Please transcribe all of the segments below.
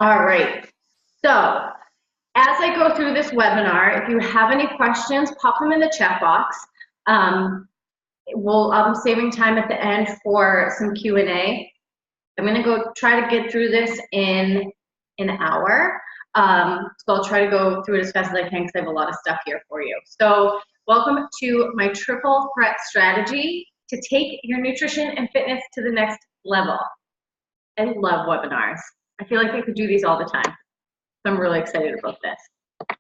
All right. So as I go through this webinar, if you have any questions, pop them in the chat box. I'm saving time at the end for some Q&A. I'm going to go try to get through this in an hour. So I'll try to go through it as fast as I can because I have a lot of stuff here for you. So welcome to my triple threat strategy to take your nutrition and fitness to the next level. I love webinars. I feel like I could do these all the time. So I'm really excited about this.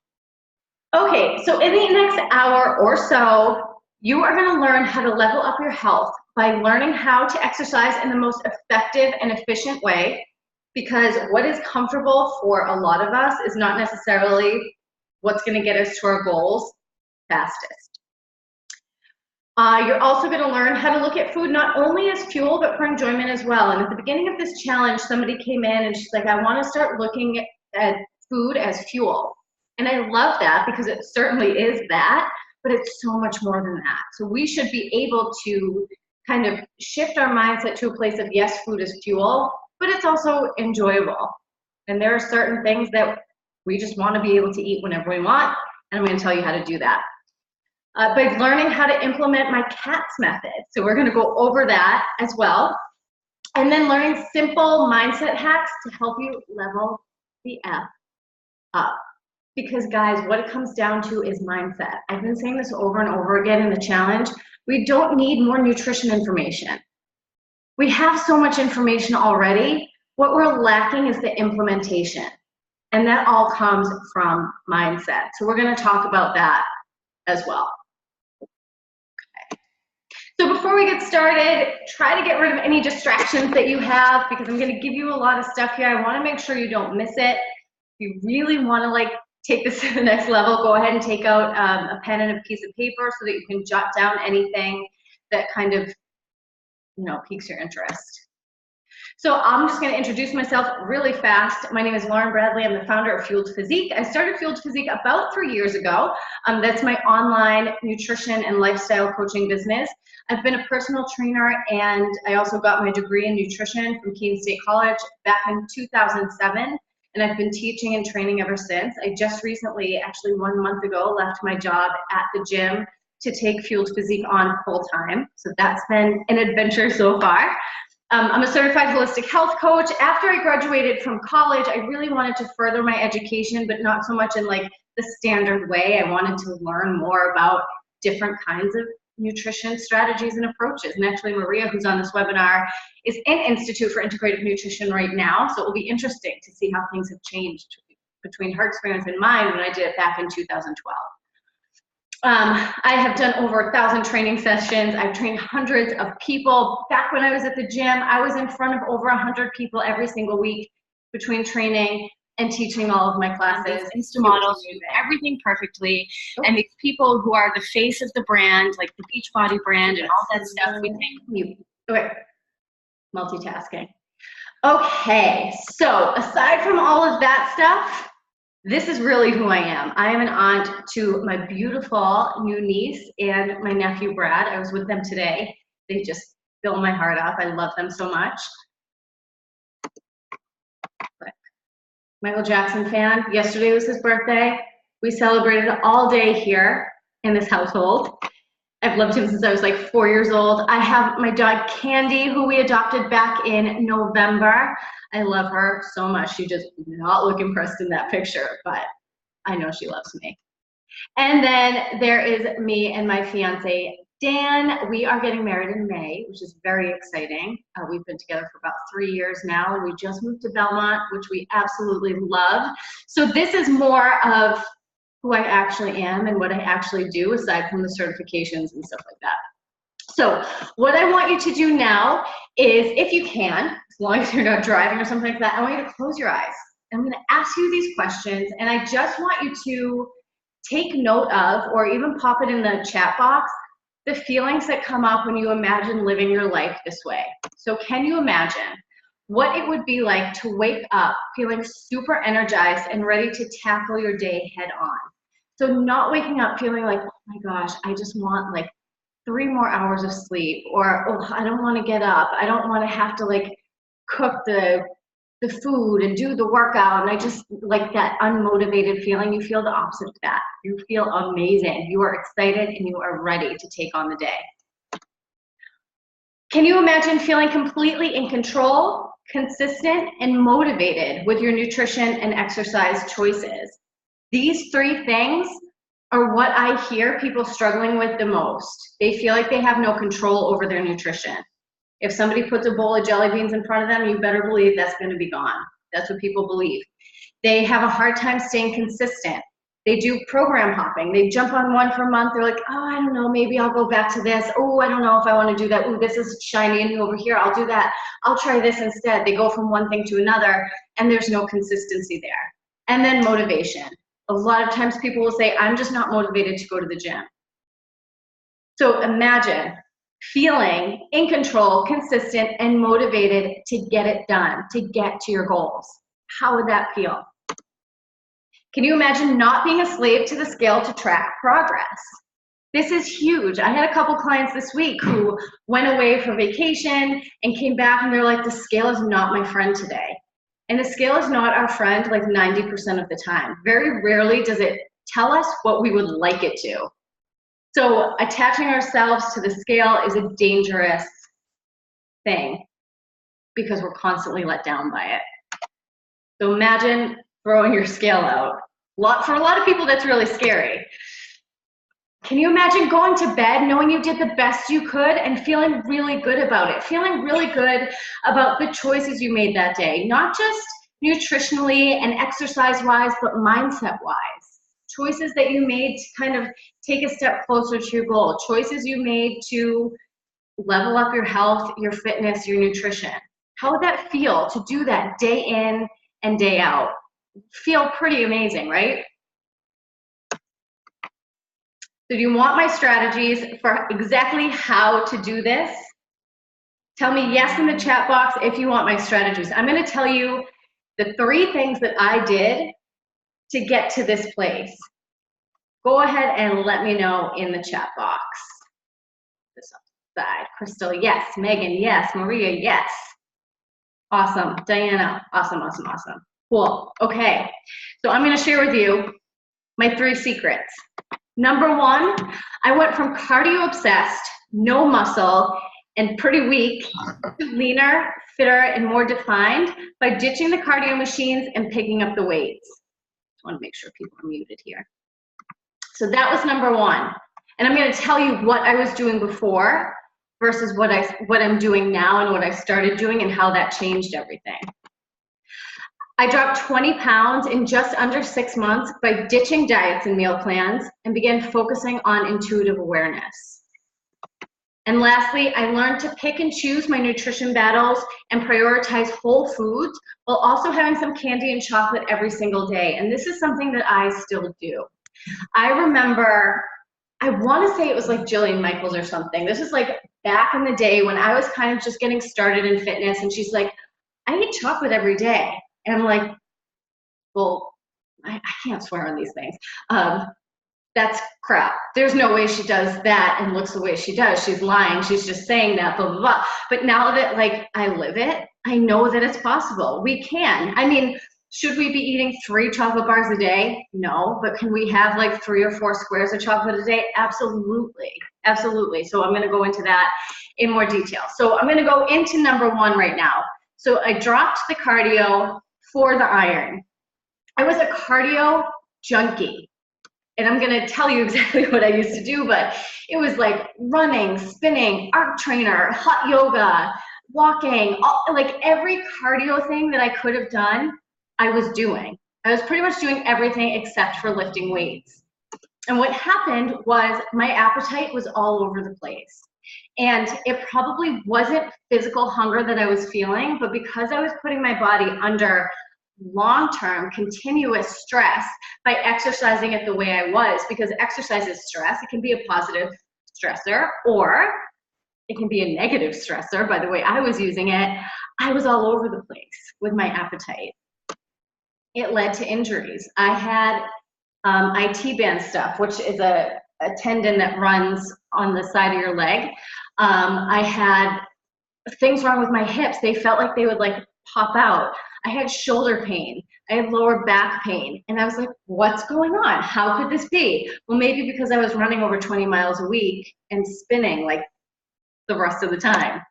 Okay, so in the next hour or so, you are going to learn how to level up your health by learning how to exercise in the most effective and efficient way, because what is comfortable for a lot of us is not necessarily what's going to get us to our goals fastest. You're also going to learn how to look at food not only as fuel, but for enjoyment as well. And at the beginning of this challenge, somebody came in and she's like, I want to start looking at food as fuel. And I love that because it certainly is that, but it's so much more than that. So we should be able to kind of shift our mindset to a place of, yes, food is fuel, but it's also enjoyable. And there are certain things that we just want to be able to eat whenever we want, and I'm going to tell you how to do that. By learning how to implement my CATS method. So we're going to go over that as well. And then learning simple mindset hacks to help you level the F up. Because guys, what it comes down to is mindset. I've been saying this over and over again in the challenge. We don't need more nutrition information. We have so much information already. What we're lacking is the implementation. And that all comes from mindset. So we're going to talk about that as well. So before we get started, try to get rid of any distractions that you have, because I'm going to give you a lot of stuff here. I want to make sure you don't miss it. If you really want to take this to the next level, go ahead and take out a pen and a piece of paper so that you can jot down anything that kind of, piques your interest. So I'm just going to introduce myself really fast. My name is Lauren Bradley. I'm the founder of Fueled Physique. I started Fueled Physique about 3 years ago. That's my online nutrition and lifestyle coaching business. I've been a personal trainer, and I also got my degree in nutrition from Keene State College back in 2007, and I've been teaching and training ever since. I just recently, actually 1 month ago, left my job at the gym to take Fueled Physique on full time. So that's been an adventure so far. I'm a certified holistic health coach. After I graduated from college, I really wanted to further my education, but not so much in the standard way. I wanted to learn more about different kinds of nutrition strategies and approaches. And actually Maria, who's on this webinar, is in Institute for Integrative Nutrition right now. So it will be interesting to see how things have changed between her experience and mine when I did it back in 2012. I have done over 1,000 training sessions. I've trained hundreds of people. Back when I was at the gym, I was in front of over 100 people every single week between training and teaching all of my classes. Insta models do everything perfectly. Oh. And these people who are the face of the brand, like the Beachbody brand and all that stuff, we think. Okay, multitasking. Okay, so aside from all of that stuff, this is really who I am. I am an aunt to my beautiful new niece and my nephew, Brad. I was with them today. They just fill my heart up. I love them so much. Michael Jackson fan. Yesterday was his birthday. We celebrated all day here in this household. I've loved him since I was 4 years old. I have my dog Candy, who we adopted back in November. I love her so much. She does not look impressed in that picture, but I know she loves me. And then there is me and my fiance, Dan. We are getting married in May, which is very exciting. We've been together for about 3 years now, and we just moved to Belmont, which we absolutely love. So this is more of who I actually am and what I actually do, aside from the certifications and stuff like that. So what I want you to do now is, if you can, as long as you're not driving or something like that, I want you to close your eyes. I'm going to ask you these questions, and I just want you to take note of, or even pop it in the chat box, the feelings that come up when you imagine living your life this way. So can you imagine what it would be like to wake up feeling super energized and ready to tackle your day head on? So not waking up feeling like, oh my gosh, I just want 3 more hours of sleep, or oh, I don't want to get up. I don't want to have to cook the the food and do the workout, and I just like that unmotivated feeling. You feel the opposite of that. You feel amazing. You are excited and you are ready to take on the day. Can you imagine feeling completely in control, consistent, and motivated with your nutrition and exercise choices? These three things are what I hear people struggling with the most. They feel like they have no control over their nutrition. If somebody puts a bowl of jelly beans in front of them, you better believe that's going to be gone. That's what people believe. They have a hard time staying consistent. They do program hopping. They jump on one for a month. They're like, oh, I don't know, maybe I'll go back to this. Oh, I don't know if I want to do that. Oh, this is shiny and new over here. I'll do that. I'll try this instead. They go from one thing to another, and there's no consistency there. And then motivation. A lot of times people will say, I'm just not motivated to go to the gym. So imagine feeling in control, consistent, and motivated to get it done, to get to your goals. How would that feel? Can you imagine not being a slave to the scale to track progress? This is huge. I had a couple clients this week who went away for vacation and came back and they're like, the scale is not my friend today. And the scale is not our friend like 90% of the time. Very rarely does it tell us what we would like it to. So attaching ourselves to the scale is a dangerous thing because we're constantly let down by it. So imagine throwing your scale out. For a lot of people, that's really scary. Can you imagine going to bed knowing you did the best you could and feeling really good about it? Feeling really good about the choices you made that day, not just nutritionally and exercise-wise, but mindset-wise. Choices that you made to kind of take a step closer to your goal. Choices you made to level up your health, your fitness, your nutrition. How would that feel to do that day in and day out? Feel pretty amazing, right? So do you want my strategies for exactly how to do this? Tell me yes in the chat box if you want my strategies. I'm going to tell you the 3 things that I did to get to this place. Go ahead and let me know in the chat box. This side. Crystal, yes. Megan, yes. Maria, yes. Awesome. Diana, awesome, awesome, awesome. Cool. Okay. So I'm going to share with you my 3 secrets. Number 1, I went from cardio obsessed, no muscle, and pretty weak to leaner, fitter, and more defined by ditching the cardio machines and picking up the weights. I want to make sure people are muted here. So that was number 1. And I'm going to tell you what I was doing before versus what I'm doing now and what I started doing and how that changed everything. I dropped 20 pounds in just under 6 months by ditching diets and meal plans and began focusing on intuitive awareness. And lastly, I learned to pick and choose my nutrition battles and prioritize whole foods while also having some candy and chocolate every single day. And this is something that I still do. I remember, I want to say it was like Jillian Michaels or something. This is like back in the day when I was kind of just getting started in fitness, and she's like, I eat chocolate every day. And I'm like, well, I can't swear on these things. That's crap. There's no way she does that and looks the way she does. She's lying. She's just saying that, blah, blah, blah. But now that like I live it, I know that it's possible. We can. I mean, should we be eating 3 chocolate bars a day? No. But can we have like 3 or 4 squares of chocolate a day? Absolutely. Absolutely. So I'm going to go into that in more detail. So I'm going to go into number 1 right now. So I dropped the cardio for the iron. I was a cardio junkie. And I'm going to tell you exactly what I used to do, but it was like running, spinning, arc trainer, hot yoga, walking, like every cardio thing that I could have done, I was doing. I was pretty much doing everything except for lifting weights. And what happened was my appetite was all over the place. And it probably wasn't physical hunger that I was feeling, but because I was putting my body under long-term continuous stress by exercising it the way I was, because exercise is stress. It can be a positive stressor or it can be a negative stressor by the way I was using it. I was all over the place with my appetite. It led to injuries. I had IT band stuff, which is a tendon that runs on the side of your leg. I had things wrong with my hips. They felt like they would like pop out. I had shoulder pain. I had lower back pain. And I was like, what's going on? How could this be? Well, maybe because I was running over 20 miles a week and spinning like the rest of the time.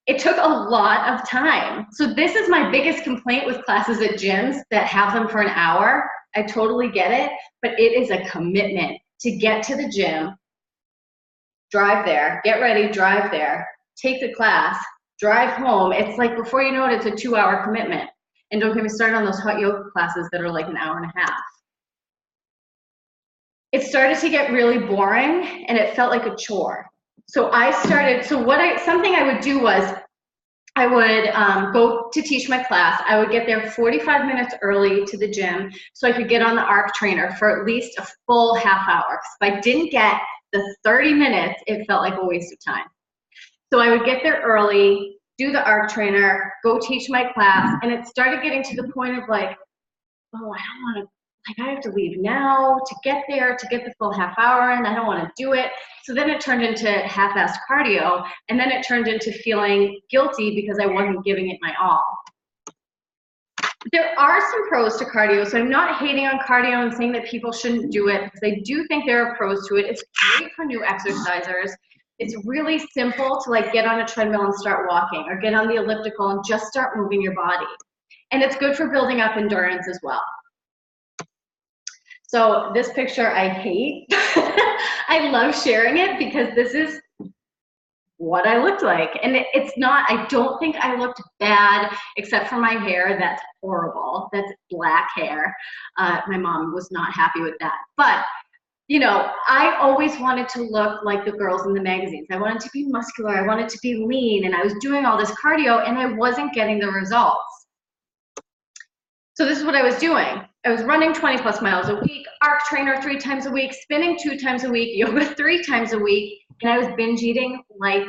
It took a lot of time. So this is my biggest complaint with classes at gyms that have them for an hour. I totally get it, but it is a commitment to get to the gym, drive there, get ready, drive there, take the class, drive home. It's like, before you know it, it's a 2-hour commitment. And don't get me started on those hot yoga classes that are like an hour and a half. It started to get really boring and it felt like a chore. So something I would do was, I would go to teach my class. I would get there 45 minutes early to the gym so I could get on the arc trainer for at least a full half hour. If I didn't get the 30 minutes, it felt like a waste of time. So I would get there early, do the arc trainer, go teach my class, and it started getting to the point of like, oh, I don't want to, like, I have to leave now to get there, to get the full half hour in. I don't want to do it. So then it turned into half-assed cardio, and then it turned into feeling guilty because I wasn't giving it my all. There are some pros to cardio, so I'm not hating on cardio and saying that people shouldn't do it, because I do think there are pros to it. It's great for new exercisers. It's really simple to like get on a treadmill and start walking, or get on the elliptical and just start moving your body. And it's good for building up endurance as well. So this picture I hate. I love sharing it because this is what I looked like. And it's not, I don't think I looked bad, except for my hair. That's horrible. That's black hair. My mom was not happy with that. But, you know, I always wanted to look like the girls in the magazines. I wanted to be muscular. I wanted to be lean. And I was doing all this cardio and I wasn't getting the results. So this is what I was doing. I was running 20 plus miles a week, arc trainer 3 times a week, spinning 2 times a week, yoga 3 times a week, and I was binge eating like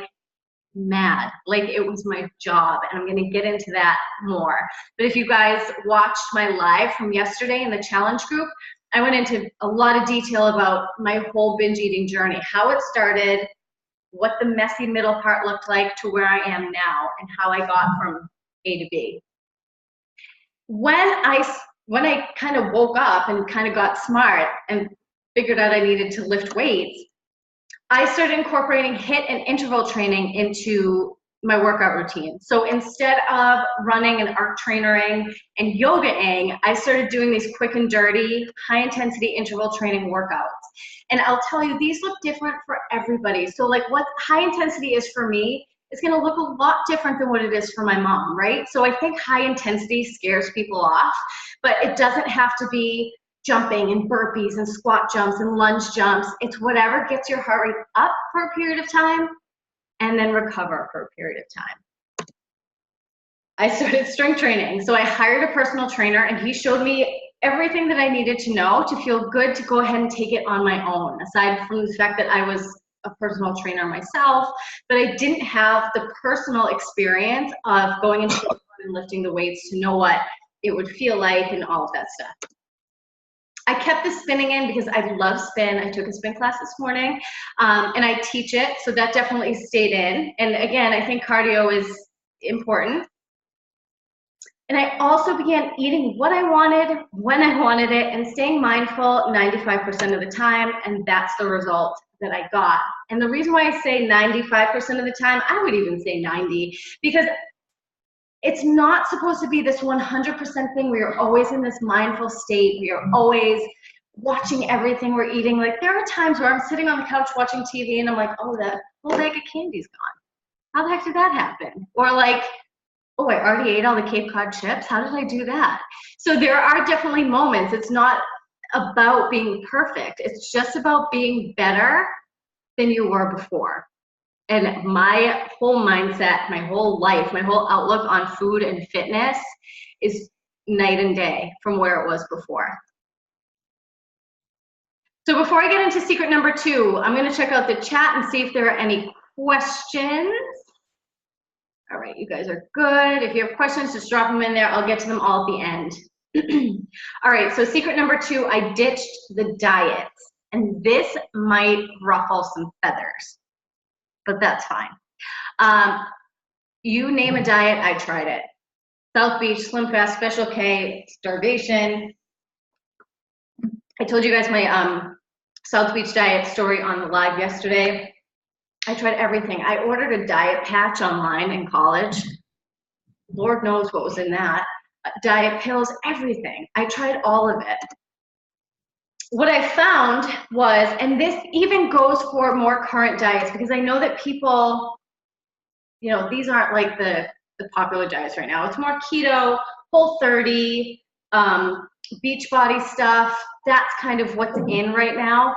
mad. Like it was my job, and I'm gonna get into that more. But if you guys watched my live from yesterday in the challenge group, I went into a lot of detail about my whole binge eating journey, how it started, what the messy middle part looked like to where I am now, and how I got from A to B. When I kind of woke up and kind of got smart and figured out I needed to lift weights, I started incorporating HIIT and interval training into my workout routine. So instead of running and arc trainering and yogaing, I started doing these quick and dirty, high intensity interval training workouts. And I'll tell you, these look different for everybody. So like what high intensity is for me, it's gonna look a lot different than what it is for my mom, right? So I think high intensity scares people off, but it doesn't have to be jumping and burpees and squat jumps and lunge jumps. It's whatever gets your heart rate up for a period of time and then recover for a period of time. I started strength training. So I hired a personal trainer and he showed me everything that I needed to know to feel good to go ahead and take it on my own, aside from the fact that I was a personal trainer myself, but I didn't have the personal experience of going into the and lifting the weights to know what it would feel like and all of that stuff. I kept the spinning in because I love spin. I took a spin class this morning and I teach it, so that definitely stayed in. And again, I think cardio is important. And I also began eating what I wanted, when I wanted it, and staying mindful 95% of the time, and that's the result that I got. And the reason why I say 95% of the time, I would even say 90, because it's not supposed to be this 100% thing where you're always in this mindful state, where you're always watching everything we're eating. Like there are times where I'm sitting on the couch watching TV and I'm like, oh, that whole bag of candy's gone. How the heck did that happen? Or like, oh, I already ate all the Cape Cod chips. How did I do that? So there are definitely moments. It's not about being perfect. It's just about being better than you were before. And my whole mindset, my whole life, my whole outlook on food and fitness is night and day from where it was before. So before I get into secret number 2, I'm going to check out the chat and see if there are any questions. All right, you guys are good. If you have questions, just drop them in there. I'll get to them all at the end. All right, so secret number 2, I ditched the diet. And this might ruffle some feathers, but that's fine. You name a diet, I tried it. South Beach, Slim Fast, Special K, Starvation. I told you guys my South Beach diet story on the live yesterday. I tried everything. I ordered a diet patch online in college. Lord knows what was in that. Diet pills, everything. I tried all of it. What I found was, and this even goes for more current diets, because I know that people, you know, these aren't like the popular diets right now. It's more keto, Whole30, Beachbody stuff. That's kind of what's in right now.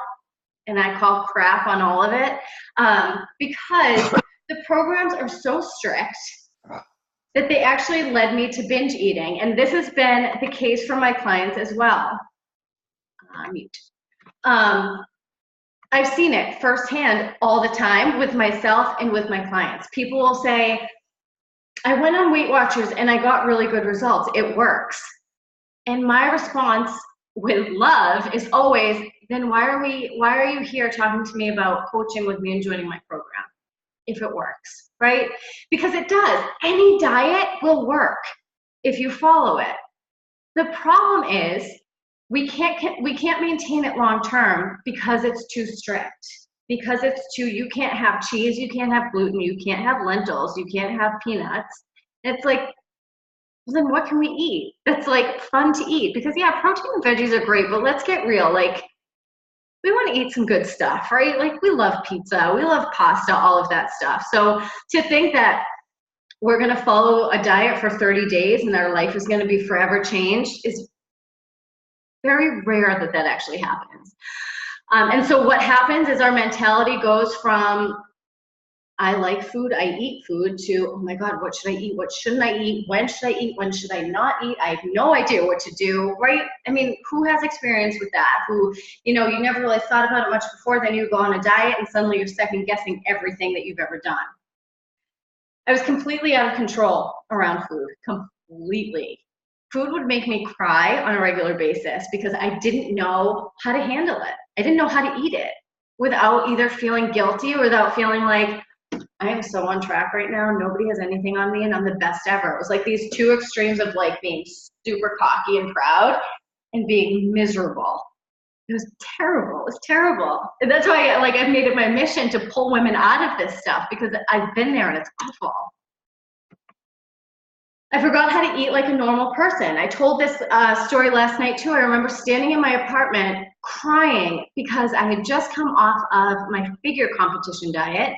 And I call crap on all of it, because the programs are so strict that they actually led me to binge eating. And this has been the case for my clients as well. Mute. I've seen it firsthand all the time with myself and with my clients. People will say, I went on Weight Watchers and I got really good results. It works. And my response with love is always, then why are you here talking to me about coaching with me and joining my program if it works, right? Because it does. Any diet will work if you follow it. The problem is we can't maintain it long term because it's too strict. Because you can't have cheese, you can't have gluten, you can't have lentils, you can't have peanuts. It's like, then what can we eat that's like fun to eat? Because yeah, protein and veggies are great, but let's get real. Like, we want to eat some good stuff, right? Like, we love pizza, we love pasta, all of that stuff. So to think that we're going to follow a diet for 30 days and our life is going to be forever changed is very rare that actually happens. And so what happens is our mentality goes from, I like food, I eat food, to, oh my God, what should I eat? What shouldn't I eat? When should I eat? When should I not eat? I have no idea what to do, right? I mean, who has experience with that? Who, you know, you never really thought about it much before, then you go on a diet and suddenly you're second guessing everything that you've ever done. I was completely out of control around food, completely. Food would make me cry on a regular basis because I didn't know how to handle it. I didn't know how to eat it without either feeling guilty or without feeling like, I am so on track right now, nobody has anything on me and I'm the best ever. It was like these two extremes of like being super cocky and proud and being miserable. It was terrible. It was terrible. And that's why I've made it my mission to pull women out of this stuff, because I've been there and it's awful. I forgot how to eat like a normal person. I told this story last night too. I remember standing in my apartment crying because I had just come off of my figure competition diet,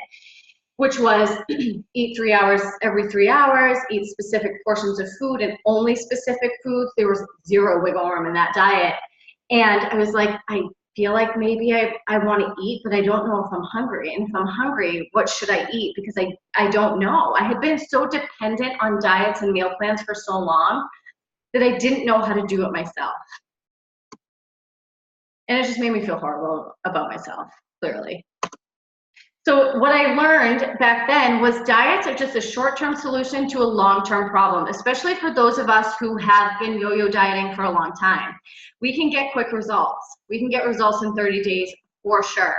which was eat 3 hours every 3 hours, eat specific portions of food and only specific foods. There was zero wiggle room in that diet. And I was like, I feel like maybe I want to eat, but I don't know if I'm hungry. And if I'm hungry, what should I eat? Because I don't know. I had been so dependent on diets and meal plans for so long that I didn't know how to do it myself. And it just made me feel horrible about myself, clearly. So what I learned back then was diets are just a short-term solution to a long-term problem, especially for those of us who have been yo-yo dieting for a long time. We can get quick results. We can get results in 30 days for sure.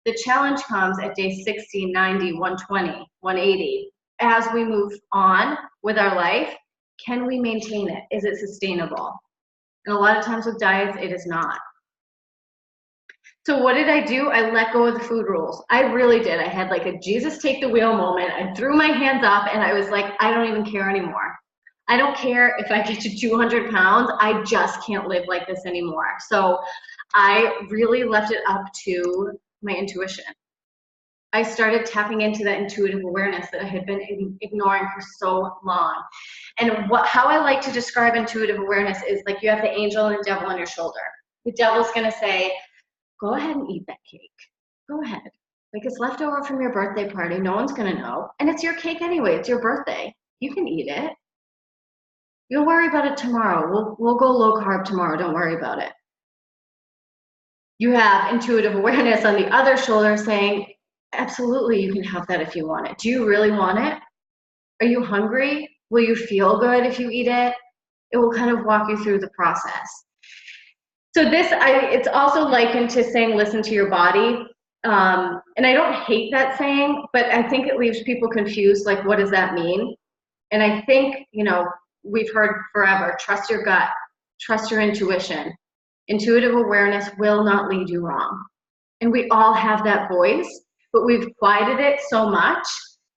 The challenge comes at day 60, 90, 120, 180. As we move on with our life, can we maintain it? Is it sustainable? And a lot of times with diets, it is not. So what did I do? I let go of the food rules. I really did. I had like a Jesus take the wheel moment. I threw my hands up and I was like, I don't even care anymore. I don't care if I get to 200 pounds. I just can't live like this anymore. So I really left it up to my intuition. I started tapping into that intuitive awareness that I had been ignoring for so long. And how I like to describe intuitive awareness is like you have the angel and the devil on your shoulder. The devil's gonna say, go ahead and eat that cake. Go ahead. Like, it's left over from your birthday party. No one's going to know. And it's your cake anyway. It's your birthday. You can eat it. You'll worry about it tomorrow. We'll go low carb tomorrow. Don't worry about it. You have intuitive awareness on the other shoulder saying, absolutely, you can have that if you want it. Do you really want it? Are you hungry? Will you feel good if you eat it? It will kind of walk you through the process. So it's also likened to saying, listen to your body. And I don't hate that saying, but I think it leaves people confused, like, what does that mean? And I think, we've heard forever, trust your gut, trust your intuition. Intuitive awareness will not lead you wrong. And we all have that voice, but we've quieted it so much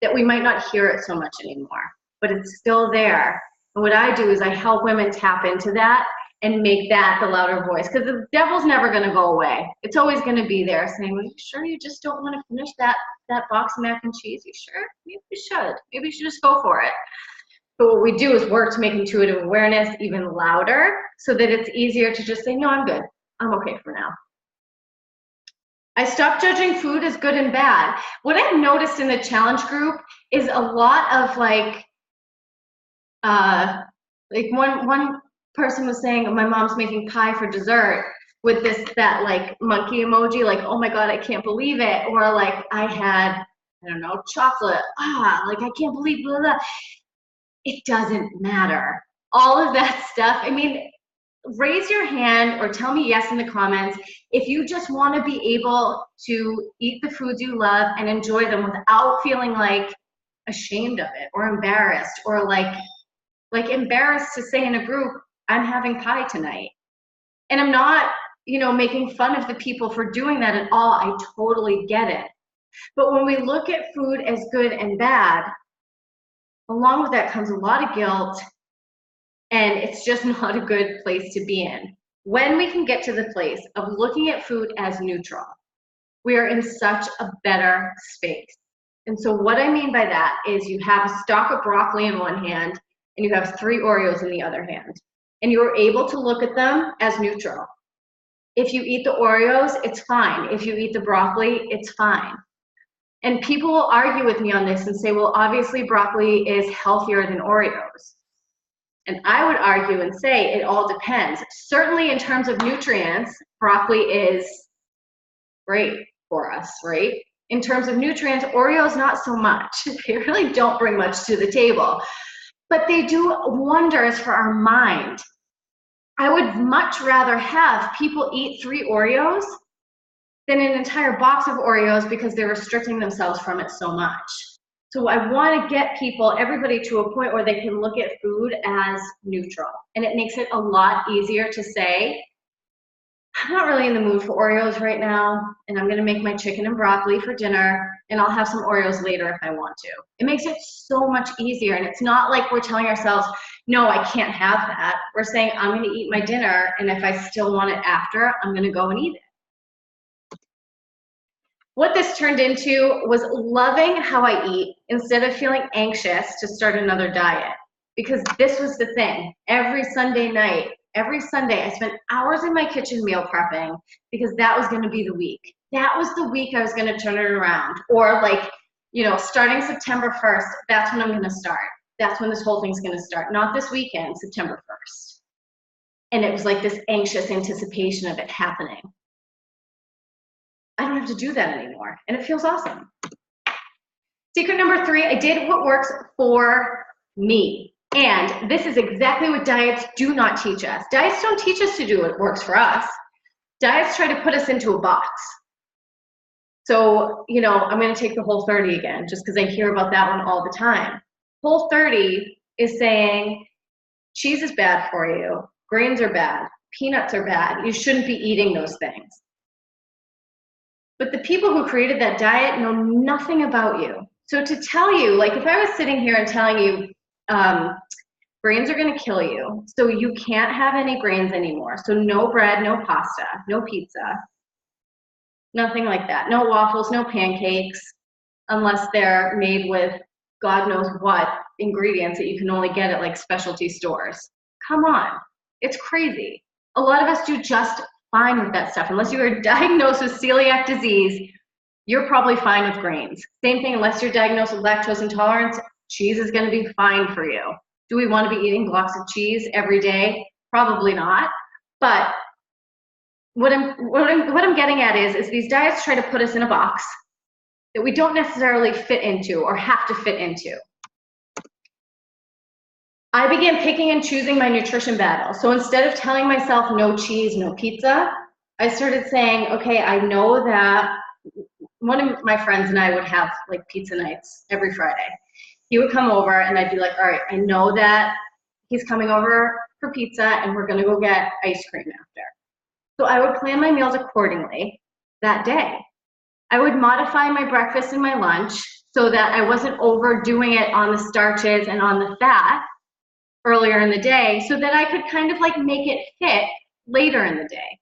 that we might not hear it so much anymore, but it's still there. And what I do is I help women tap into that and make that the louder voice, because the devil's never going to go away. It's always going to be there saying, well, you sure you just don't want to finish that box of mac and cheese? You sure? Maybe you should. Maybe you should just go for it. But what we do is work to make intuitive awareness even louder so that it's easier to just say, no, I'm good. I'm okay for now. I stopped judging food as good and bad. What I've noticed in the challenge group is a lot of like one person was saying, my mom's making pie for dessert with that like monkey emoji, like, oh my God, I can't believe it. Or like I had, I don't know, chocolate, like I can't believe blah, blah. It doesn't matter. All of that stuff, I mean, raise your hand or tell me yes in the comments if you just want to be able to eat the foods you love and enjoy them without feeling like ashamed of it or embarrassed, or like embarrassed to say in a group, I'm having pie tonight. And I'm not, making fun of the people for doing that at all. I totally get it. But when we look at food as good and bad, along with that comes a lot of guilt, and it's just not a good place to be in. When we can get to the place of looking at food as neutral, we are in such a better space. And so what I mean by that is you have a stalk of broccoli in one hand and you have 3 Oreos in the other hand. And you're able to look at them as neutral. If you eat the Oreos, it's fine. If you eat the broccoli, it's fine. And people will argue with me on this and say, well, obviously broccoli is healthier than Oreos. And I would argue and say it all depends. Certainly in terms of nutrients, broccoli is great for us, right? In terms of nutrients, Oreos not so much. They really don't bring much to the table. But they do wonders for our mind. I would much rather have people eat 3 Oreos than an entire box of Oreos because they're restricting themselves from it so much. So I want to get everybody to a point where they can look at food as neutral. And it makes it a lot easier to say, I'm not really in the mood for Oreos right now, and I'm going to make my chicken and broccoli for dinner, and I'll have some Oreos later if I want to. It makes it so much easier, and it's not like we're telling ourselves, no, I can't have that. We're saying, I'm going to eat my dinner, and if I still want it after, I'm going to go and eat it. What this turned into was loving how I eat instead of feeling anxious to start another diet. Because this was the thing. Every Sunday, I spent hours in my kitchen meal prepping because that was going to be the week. That was the week I was going to turn it around. Or like, starting September 1st, that's when I'm going to start. That's when this whole thing's going to start. Not this weekend, September 1st. And it was like this anxious anticipation of it happening. I don't have to do that anymore, and it feels awesome. Secret number 3, I did what works for me. And this is exactly what diets do not teach us. Diets don't teach us to do what works for us. Diets try to put us into a box. So, I'm going to take the Whole30 again, just because I hear about that one all the time. Whole30 is saying cheese is bad for you, grains are bad, peanuts are bad, you shouldn't be eating those things. But the people who created that diet know nothing about you. So to tell you, like if I was sitting here and telling you, grains are going to kill you, so you can't have any grains anymore. So no bread, no pasta, no pizza, nothing like that. No waffles, no pancakes, unless they're made with God knows what ingredients that you can only get at like specialty stores. Come on, it's crazy. A lot of us do just fine with that stuff. Unless you are diagnosed with celiac disease, you're probably fine with grains. Same thing, unless you're diagnosed with lactose intolerance, cheese is going to be fine for you. Do we want to be eating blocks of cheese every day? Probably not. But what I'm getting at is these diets try to put us in a box that we don't necessarily fit into or have to fit into. I began picking and choosing my nutrition battle. So instead of telling myself no cheese, no pizza, I started saying, okay, I know that one of my friends and I would have like pizza nights every Friday. He would come over and I'd be like, all right, I know that he's coming over for pizza and we're going to go get ice cream after. So I would plan my meals accordingly that day. I would modify my breakfast and my lunch so that I wasn't overdoing it on the starches and on the fat earlier in the day, so that I could kind of like make it fit later in the day.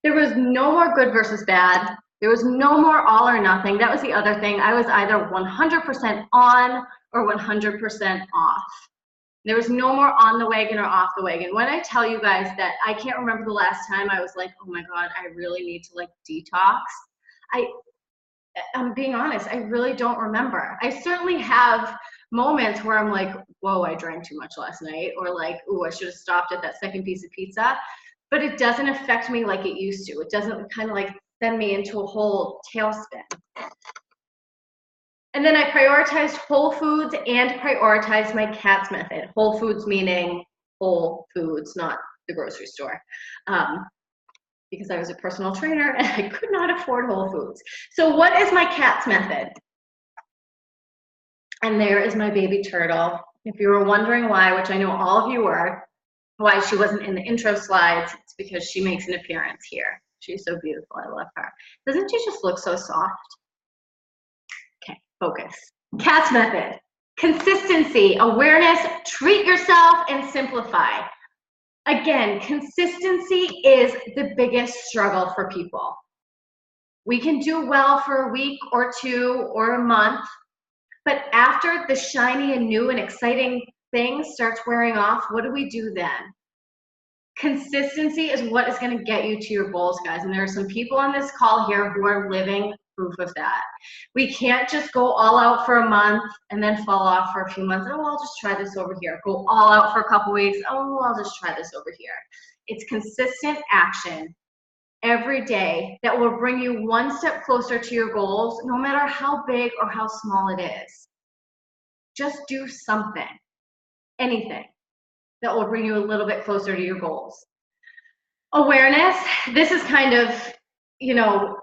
There was no more good versus bad. There was no more all or nothing. That was the other thing. I was either 100% on or 100% off. There was no more on the wagon or off the wagon. When I tell you guys that I can't remember the last time I was like, oh my God, I really need to like detox. I'm being honest, I really don't remember. I certainly have moments where I'm like, whoa, I drank too much last night, or like, ooh, I should have stopped at that second piece of pizza. But it doesn't affect me like it used to. It doesn't kind of like send me into a whole tailspin. And then I prioritized whole foods and prioritized my CATS method. Whole foods meaning whole foods, not the grocery store. Because I was a personal trainer and I could not afford whole foods. So what is my CATS method? And there is my baby turtle. If you were wondering why, which I know all of you were, why she wasn't in the intro slides, it's because she makes an appearance here. She's so beautiful, I love her. Doesn't she just look so soft? Okay, focus. CATS method, consistency, awareness, treat yourself, and simplify. Again, consistency is the biggest struggle for people. We can do well for a week or two or a month, but after the shiny and new and exciting thing starts wearing off, what do we do then? Consistency is what is going to get you to your goals, guys. And there are some people on this call here who are living proof of that. We can't just go all out for a month and then fall off for a few months. Oh, I'll just try this over here. Go all out for a couple weeks. Oh, I'll just try this over here. It's consistent action every day that will bring you one step closer to your goals, no matter how big or how small it is. Just do something, anything, that will bring you a little bit closer to your goals. Awareness, this is kind of, you know,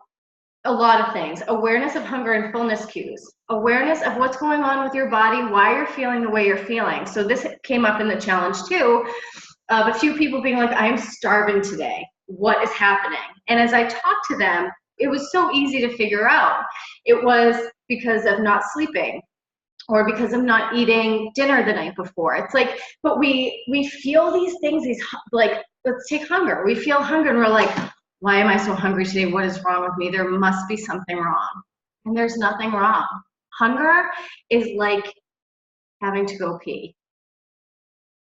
a lot of things. Awareness of hunger and fullness cues. Awareness of what's going on with your body, why you're feeling the way you're feeling. So this came up in the challenge too, of a few people being like, I'm starving today. What is happening? And as I talked to them, it was so easy to figure out. It was because of not sleeping, or because I'm not eating dinner the night before. It's like, but we feel these things, these, like, let's take hunger. We feel hunger and we're like, why am I so hungry today? What is wrong with me? There must be something wrong. And there's nothing wrong. Hunger is like having to go pee.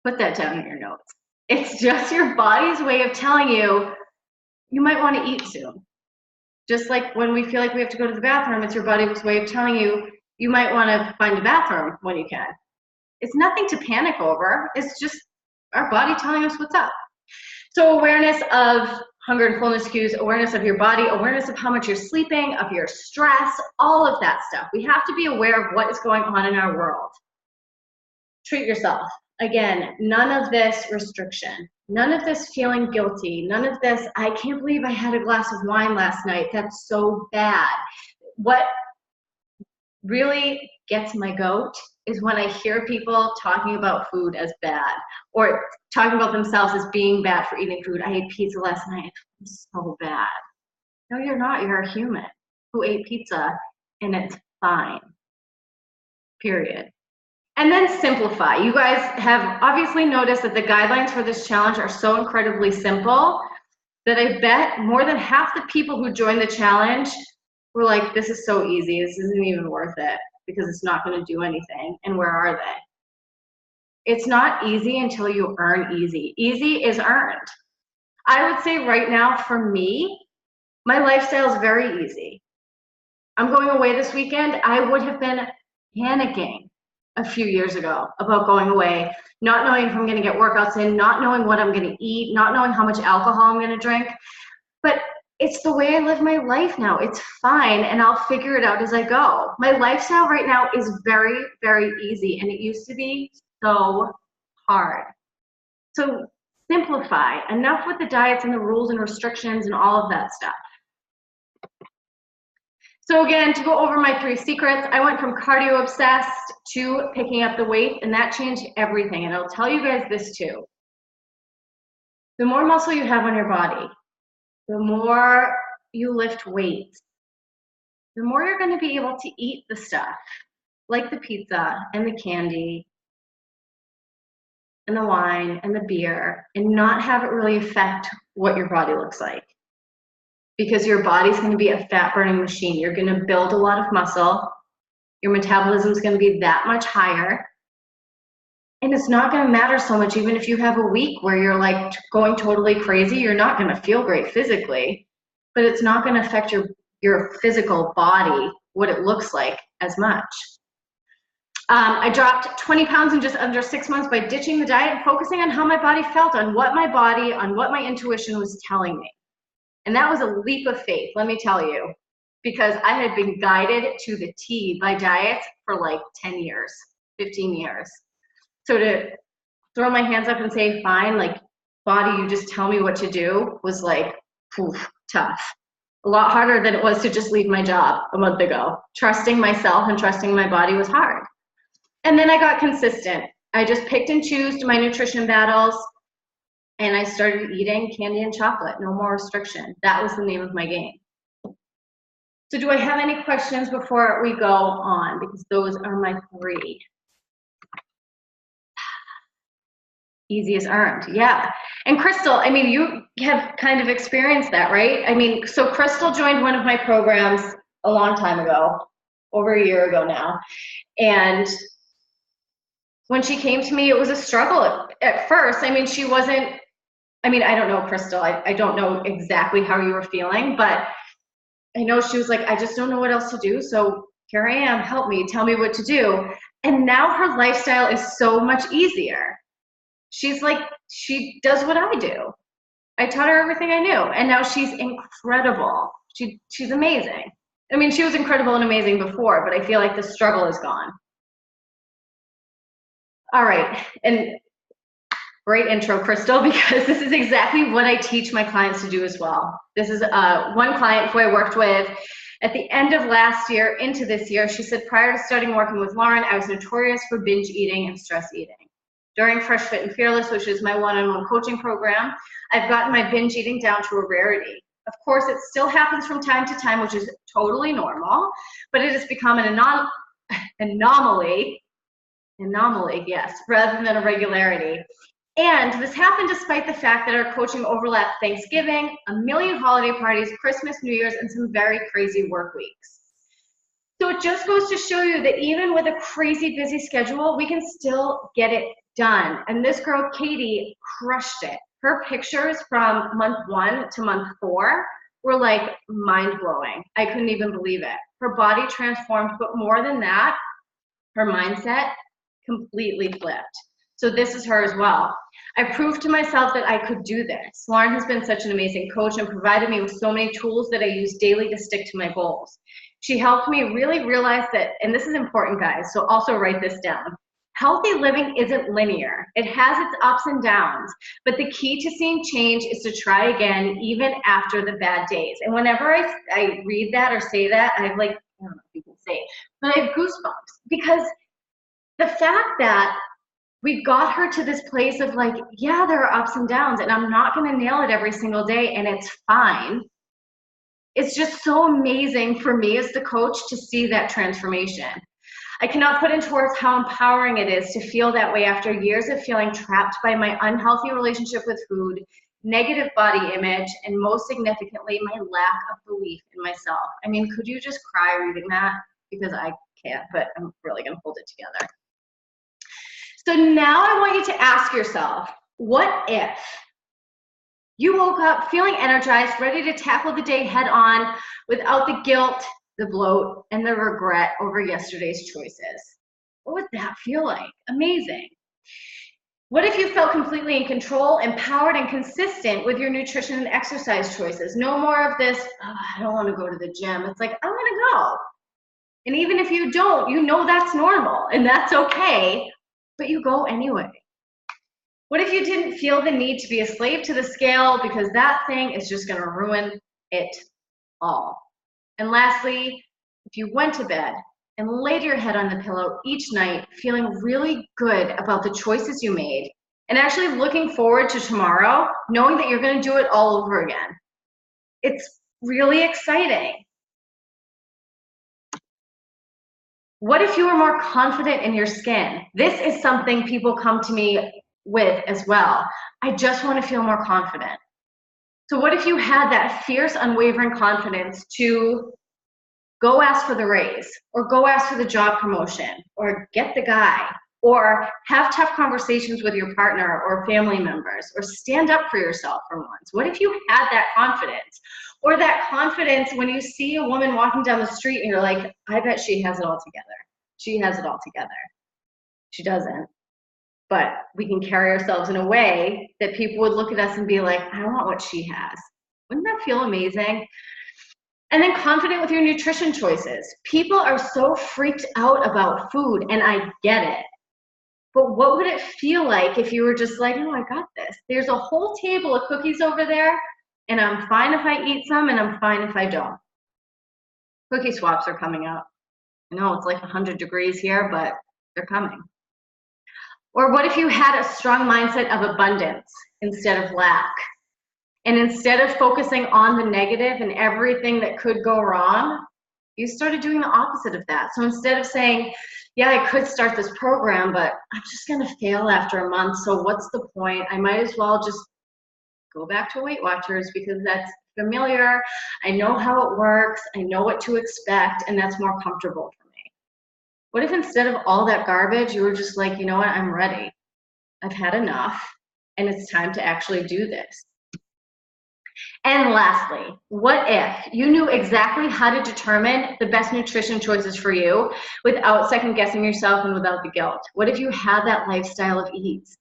Put that down in your notes. It's just your body's way of telling you, you might want to eat soon. Just like when we feel like we have to go to the bathroom, it's your body's way of telling you, you might want to find a bathroom when you can. It's nothing to panic over. It's just our body telling us what's up. So awareness of hunger and fullness cues, awareness of your body, awareness of how much you're sleeping, of your stress, all of that stuff. We have to be aware of what is going on in our world. Treat yourself. Again, none of this restriction, none of this feeling guilty, none of this, I can't believe I had a glass of wine last night. That's so bad. What really gets my goat is when I hear people talking about food as bad, or talking about themselves as being bad for eating food. I ate pizza last night. It's so bad. No, you're not. You're a human who ate pizza, and it's fine. Period. And then simplify. You guys have obviously noticed that the guidelines for this challenge are so incredibly simple that I bet more than half the people who joined the challenge were like, this is so easy. This isn't even worth it because it's not going to do anything. And where are they? It's not easy until you earn easy. Easy is earned. I would say right now for me, my lifestyle is very easy. I'm going away this weekend. I would have been panicking a few years ago about going away, not knowing if I'm going to get workouts in, not knowing what I'm going to eat, not knowing how much alcohol I'm going to drink. But it's the way I live my life now. It's fine, and I'll figure it out as I go. My lifestyle right now is very, very easy, and it used to be so hard. So simplify. Enough with the diets and the rules and restrictions and all of that stuff. So again, to go over my 3 secrets, I went from cardio obsessed to picking up the weight, and that changed everything. And I'll tell you guys this too. The more muscle you have on your body, the more you lift weights, the more you're going to be able to eat the stuff like the pizza and the candy and the wine and the beer and not have it really affect what your body looks like. Because your body's going to be a fat burning machine. You're going to build a lot of muscle. Your metabolism is going to be that much higher. And it's not going to matter so much, even if you have a week where you're like going totally crazy, you're not going to feel great physically, but it's not going to affect your physical body, what it looks like, as much. I dropped 20 pounds in just under 6 months by ditching the diet and focusing on how my body felt, on what my intuition was telling me. And that was a leap of faith, let me tell you, because I had been guided to the T by diets for like 10 years, 15 years. So to throw my hands up and say, fine, like, body, you just tell me what to do, was like, poof, tough. A lot harder than it was to just leave my job a month ago. Trusting myself and trusting my body was hard. And then I got consistent. I just picked and chose my nutrition battles, and I started eating candy and chocolate, no more restriction. That was the name of my game. So do I have any questions before we go on? Because those are my 3. Easiest earned, yeah. And Crystal, I mean, you have kind of experienced that, right? I mean, so Crystal joined one of my programs a long time ago, over a year ago now. And when she came to me, it was a struggle at first. I mean, she wasn't, I mean, I don't know, Crystal, I don't know exactly how you were feeling, but I know she was like, I just don't know what else to do. So here I am, help me, tell me what to do. And now her lifestyle is so much easier. She's like, she does what I do. I taught her everything I knew, and now she's incredible. She's amazing. I mean, she was incredible and amazing before, but I feel like the struggle is gone. All right, and great intro, Crystal, because this is exactly what I teach my clients to do as well. This is one client who I worked with at the end of last year into this year. She said, prior to starting working with Lauren, I was notorious for binge eating and stress eating. During Fresh Fit and Fearless, which is my one-on-one coaching program, I've gotten my binge eating down to a rarity. Of course, it still happens from time to time, which is totally normal, but it has become an anomaly, yes, rather than a regularity. And this happened despite the fact that our coaching overlapped Thanksgiving, a million holiday parties, Christmas, New Year's, and some very crazy work weeks. So it just goes to show you that even with a crazy busy schedule, we can still get it done. And this girl, Katie, crushed it. Her pictures from month 1 to month 4 were like mind-blowing. I couldn't even believe it. Her body transformed, but more than that, her mindset completely flipped. So this is her as well. I proved to myself that I could do this. Lauren has been such an amazing coach and provided me with so many tools that I use daily to stick to my goals. She helped me really realize that, and this is important, guys, so also write this down. Healthy living isn't linear. It has its ups and downs, but the key to seeing change is to try again even after the bad days. And whenever I read that or say that, I have like, I don't know if you can say it, but I have goosebumps, because the fact that we got her to this place of like, yeah, there are ups and downs, and I'm not going to nail it every single day, and it's fine. It's just so amazing for me as the coach to see that transformation. I cannot put into words how empowering it is to feel that way after years of feeling trapped by my unhealthy relationship with food, negative body image, and most significantly, my lack of belief in myself. I mean, could you just cry reading that? Because I can't, but I'm really going to hold it together. So now I want you to ask yourself, what if you woke up feeling energized, ready to tackle the day head on without the guilt, the bloat, and the regret over yesterday's choices? What would that feel like? Amazing. What if you felt completely in control, empowered, and consistent with your nutrition and exercise choices? No more of this, oh, I don't want to go to the gym. It's like, I want to go. And even if you don't, you know that's normal, and that's okay, but you go anyway. What if you didn't feel the need to be a slave to the scale, because that thing is just going to ruin it all? And lastly, if you went to bed and laid your head on the pillow each night feeling really good about the choices you made and actually looking forward to tomorrow, knowing that you're going to do it all over again. It's really exciting. What if you were more confident in your skin? This is something people come to me with as well. I just want to feel more confident. So what if you had that fierce, unwavering confidence to go ask for the raise, or go ask for the job promotion, or get the guy, or have tough conversations with your partner or family members, or stand up for yourself for once? What if you had that confidence? Or that confidence when you see a woman walking down the street and you're like, I bet she has it all together. She has it all together. She doesn't. But we can carry ourselves in a way that people would look at us and be like, I want what she has. Wouldn't that feel amazing? And then confident with your nutrition choices. People are so freaked out about food, and I get it. But what would it feel like if you were just like, oh, I got this. There's a whole table of cookies over there, and I'm fine if I eat some, and I'm fine if I don't. Cookie swaps are coming up. I know it's like 100 degrees here, but they're coming. Or what if you had a strong mindset of abundance instead of lack? And instead of focusing on the negative and everything that could go wrong, you started doing the opposite of that. So instead of saying, yeah, I could start this program, but I'm just going to fail after a month, so what's the point? I might as well just go back to Weight Watchers because that's familiar. I know how it works. I know what to expect, and that's more comfortable for me. What if instead of all that garbage, you were just like, you know what, I'm ready. I've had enough, and it's time to actually do this. And lastly, what if you knew exactly how to determine the best nutrition choices for you without second guessing yourself and without the guilt? What if you had that lifestyle of ease?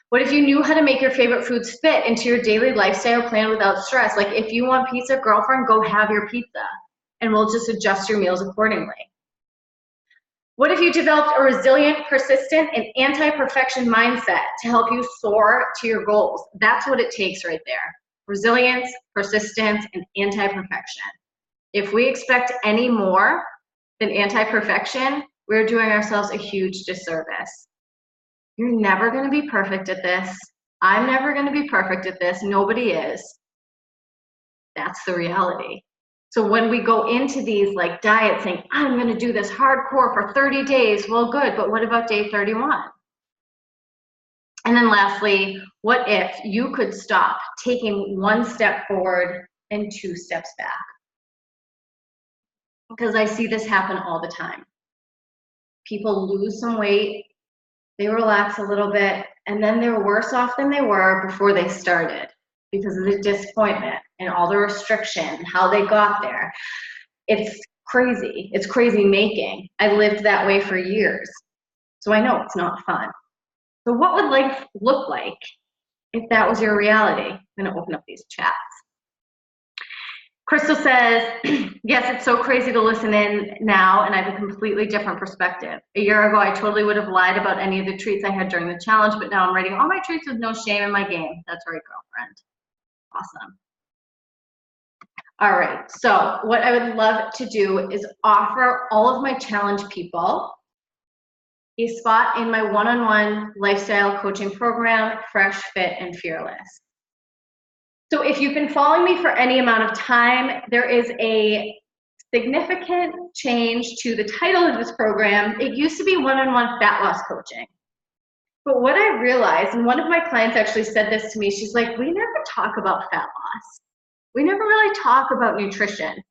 What if you knew how to make your favorite foods fit into your daily lifestyle plan without stress? Like if you want pizza, girlfriend, go have your pizza and we'll just adjust your meals accordingly. What if you developed a resilient, persistent, and anti-perfection mindset to help you soar to your goals? That's what it takes right there. Resilience, persistence, and anti-perfection. If we expect any more than anti-perfection, we're doing ourselves a huge disservice. You're never going to be perfect at this. I'm never going to be perfect at this. Nobody is. That's the reality. So when we go into these like diets saying, I'm going to do this hardcore for 30 days, well, good, but what about day 31? And then lastly, what if you could stop taking one step forward and 2 steps back? Because I see this happen all the time. People lose some weight, they relax a little bit, and then they're worse off than they were before they started because of the disappointment and all the restriction and how they got there. It's crazy. It's crazy making. I lived that way for years. So I know it's not fun. So what would life look like if that was your reality? I'm going to open up these chats. Crystal says, yes, it's so crazy to listen in now, and I have a completely different perspective. A year ago, I totally would have lied about any of the treats I had during the challenge, but now I'm writing all my treats with no shame in my game. That's right, girlfriend. Awesome. All right, so what I would love to do is offer all of my challenge people a spot in my one-on-one lifestyle coaching program, Fresh, Fit, and Fearless. So if you've been following me for any amount of time, there is a significant change to the title of this program. It used to be one-on-one fat loss coaching. But what I realized, and one of my clients actually said this to me, she's like, we never talk about fat loss. We never really talk about nutrition.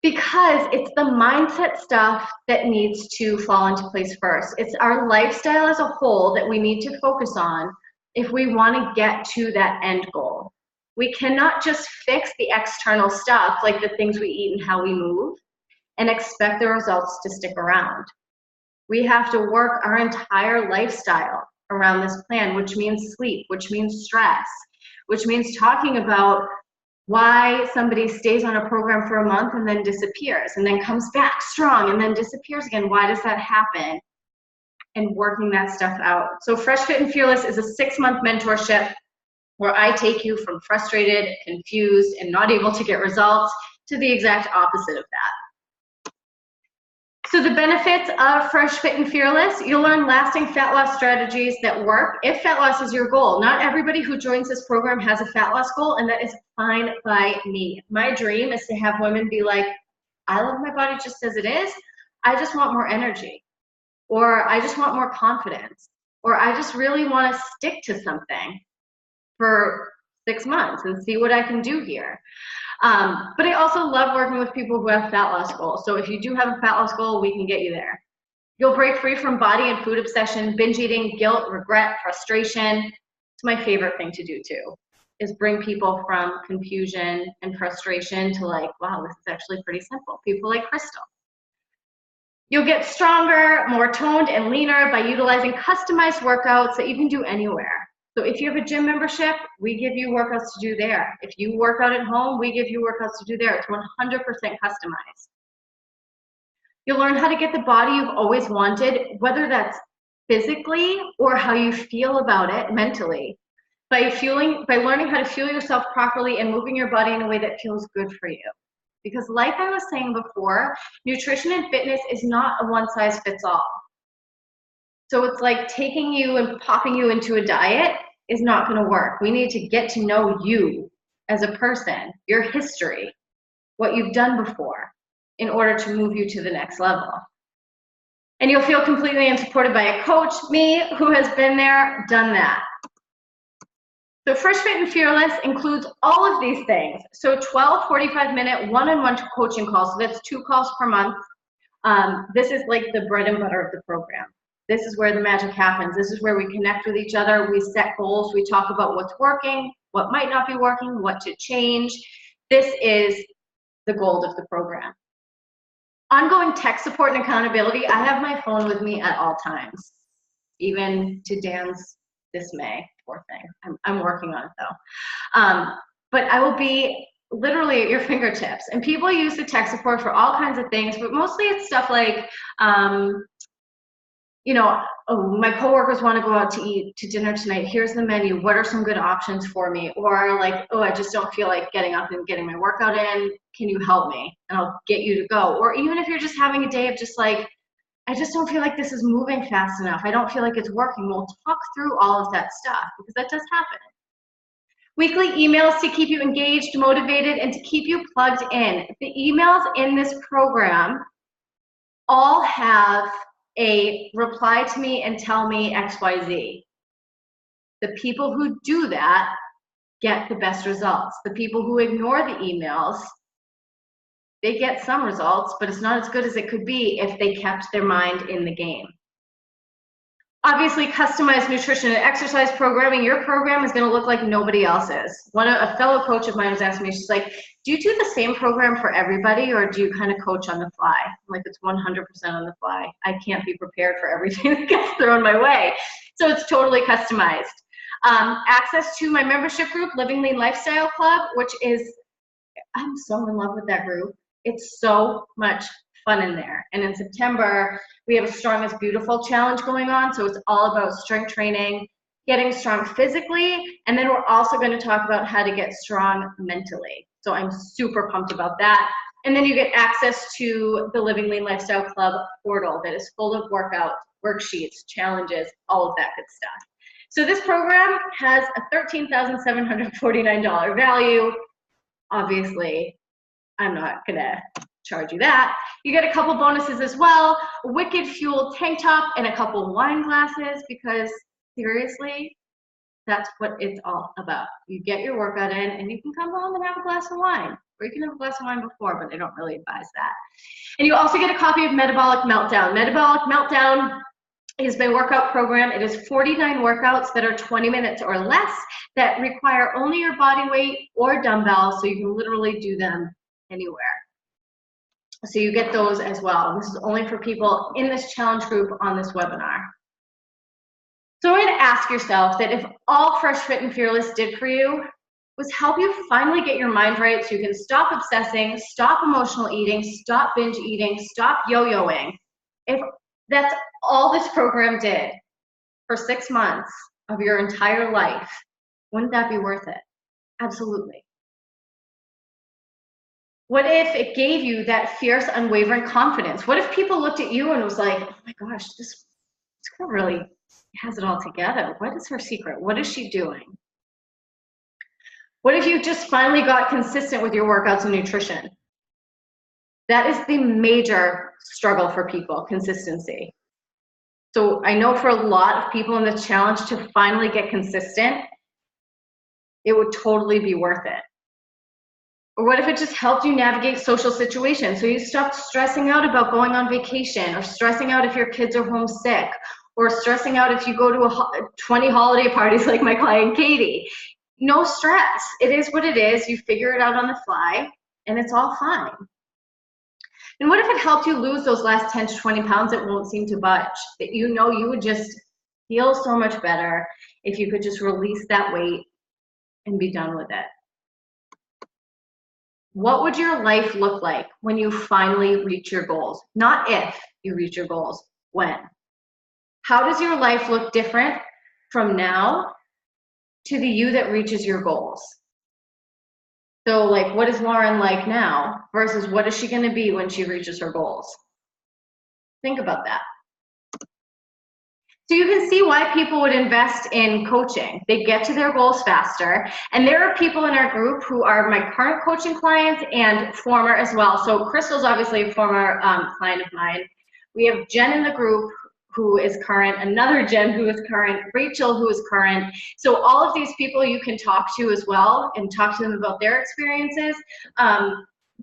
Because it's the mindset stuff that needs to fall into place first. It's our lifestyle as a whole that we need to focus on if we want to get to that end goal. We cannot just fix the external stuff, like the things we eat and how we move, and expect the results to stick around. We have to work our entire lifestyle around this plan, which means sleep, which means stress, which means talking about why somebody stays on a program for a month and then disappears and then comes back strong and then disappears again. Why does that happen? And working that stuff out. So Fresh, Fit, and Fearless is a 6-month mentorship where I take you from frustrated, confused, and not able to get results to the exact opposite of that. So the benefits of Fresh Fit and Fearless, you'll learn lasting fat loss strategies that work if fat loss is your goal. Not everybody who joins this program has a fat loss goal, and that is fine by me. My dream is to have women be like, I love my body just as it is. I just want more energy, or I just want more confidence, or I just really want to stick to something for 6 months and see what I can do here. But I also love working with people who have fat loss goals. So if you do have a fat loss goal, we can get you there. You'll break free from body and food obsession, binge eating, guilt, regret, frustration. It's my favorite thing to do too, is bring people from confusion and frustration to like, wow, this is actually pretty simple. People like Crystal. You'll get stronger, more toned and leaner by utilizing customized workouts that you can do anywhere. So if you have a gym membership, we give you workouts to do there. If you work out at home, we give you workouts to do there. It's 100% customized. You'll learn how to get the body you've always wanted, whether that's physically or how you feel about it mentally, by learning how to fuel yourself properly and moving your body in a way that feels good for you. Because like I was saying before, nutrition and fitness is not a one-size-fits-all. So it's like taking you and popping you into a diet is not going to work. We need to get to know you as a person, your history, what you've done before, in order to move you to the next level. And you'll feel completely and supported by a coach, me, who has been there, done that. So Fresh Fit and Fearless includes all of these things. So 12 45-minute one-on-one coaching calls. So that's 2 calls per month. This is like the bread and butter of the program. This is where the magic happens. This is where we connect with each other. We set goals. We talk about what's working, what might not be working, what to change. This is the gold of the program. Ongoing tech support and accountability. I have my phone with me at all times, even to Dan's dismay. Poor thing. I'm working on it though. But I will be literally at your fingertips. And people use the tech support for all kinds of things, but mostly it's stuff like, you know, oh, my coworkers want to go out to eat to dinner tonight. Here's the menu. What are some good options for me? Or like, oh, I just don't feel like getting up and getting my workout in. Can you help me? And I'll get you to go. Or even if you're just having a day of just like, I just don't feel like this is moving fast enough. I don't feel like it's working. We'll talk through all of that stuff because that does happen. Weekly emails to keep you engaged, motivated, and to keep you plugged in. The emails in this program all have a reply to me and tell me XYZ. The people who do that get the best results. The people who ignore the emails, they get some results, but it's not as good as it could be if they kept their mind in the game. Obviously, customized nutrition and exercise programming. Your program is going to look like nobody else's. A fellow coach of mine was asking me, she's like, do you do the same program for everybody, or do you kind of coach on the fly? I'm like, it's 100% on the fly. I can't be prepared for everything that gets thrown my way. So it's totally customized. Access to my membership group, Living Lean Lifestyle Club, which is, I'm so in love with that group. It's so much fun in there. And in September, we have a Strong is Beautiful challenge going on. So it's all about strength training, getting strong physically, and then we're also going to talk about how to get strong mentally. So I'm super pumped about that. And then you get access to the Living Lean Lifestyle Club portal that is full of workouts, worksheets, challenges, all of that good stuff. So this program has a $13,749 value. Obviously, I'm not gonna charge you that. You get a couple bonuses as well, a Wicked Fuel tank top and a couple wine glasses, because seriously, that's what it's all about. You get your workout in and you can come home and have a glass of wine, or you can have a glass of wine before, but I don't really advise that. And you also get a copy of Metabolic Meltdown. Metabolic Meltdown is my workout program. It is 49 workouts that are 20 minutes or less that require only your body weight or dumbbells, so you can literally do them anywhere. So you get those as well. This is only for people in this challenge group on this webinar. So I'm going to ask yourself that if all Fresh Fit and Fearless did for you was help you finally get your mind right so you can stop obsessing, stop emotional eating, stop binge eating, stop yo-yoing. If that's all this program did for 6 months of your entire life, wouldn't that be worth it? Absolutely. What if it gave you that fierce, unwavering confidence? What if people looked at you and was like, oh my gosh, this girl really has it all together. What is her secret? What is she doing? What if you just finally got consistent with your workouts and nutrition? That is the major struggle for people, consistency. So I know for a lot of people in this challenge to finally get consistent, it would totally be worth it. Or what if it just helped you navigate social situations? So you stopped stressing out about going on vacation, or stressing out if your kids are homesick, or stressing out if you go to 20 holiday parties like my client Katie. No stress. It is what it is. You figure it out on the fly, and it's all fine. And what if it helped you lose those last 10 to 20 pounds that won't seem to budge? That you know you would just feel so much better if you could just release that weight and be done with it. What would your life look like when you finally reach your goals? Not if you reach your goals, when. How does your life look different from now to the you that reaches your goals? So like, what is Lauren like now versus what is she going to be when she reaches her goals? Think about that. So you can see why people would invest in coaching. They get to their goals faster. And there are people in our group who are my current coaching clients and former as well. So Crystal's obviously a former client of mine. We have Jen in the group who is current, another Jen who is current, Rachel who is current. So all of these people you can talk to as well and talk to them about their experiences.